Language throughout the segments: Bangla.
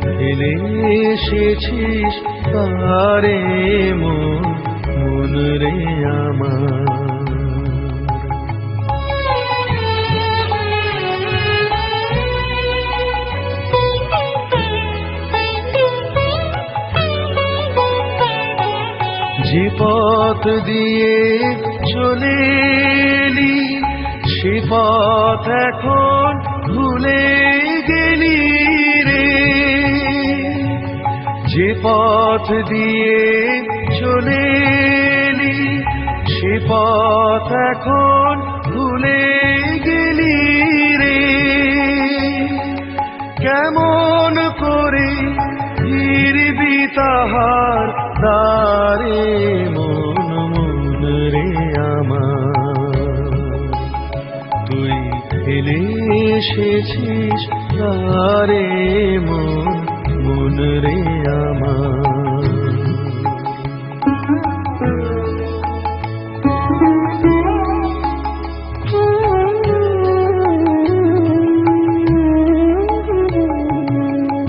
ফেলে এসেছিস তারে মন রে আমার। যে পথ দিয়ে চলে এলি সে পথ এখন ভুলে গেলি রে। যে পথ দিয়ে চলে এলি সে পথ এখন ভুলে গেলি রে। কেমন করে ফিরবি তাহার দ্বারে মন রে আমার। তুই ফেলে এসেছিস তারে মন রে আমার।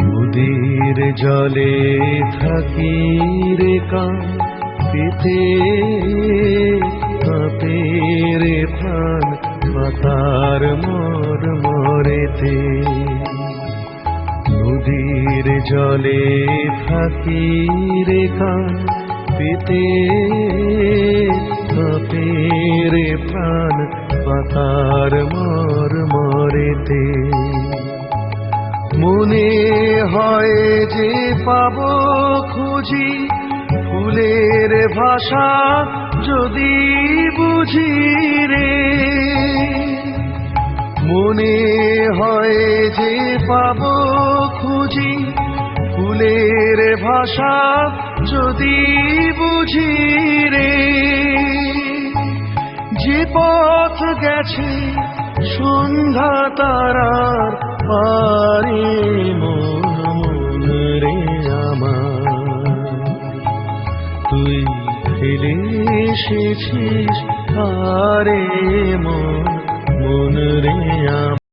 নদীর জলে থাকি রে কান পেতে কাঁপে রে প্রাণ পাতার মরেতে। নদীর জলে থাকি রে কান পেতে কাঁপে রে প্রাণ পাতার মরেতে। মনে হয় যে পাবো খুঁজি ফুলের ভাষা যদি বুঝি রে। মনে হয় যে পাবো খুঁজি ফুলের ভাষা যদি বুঝি রে। যে পথ গেছে সন্ধ্যা তারার পারে মন রে আমার। তুই ফেলে এসেছিস তারে মন রে আমার।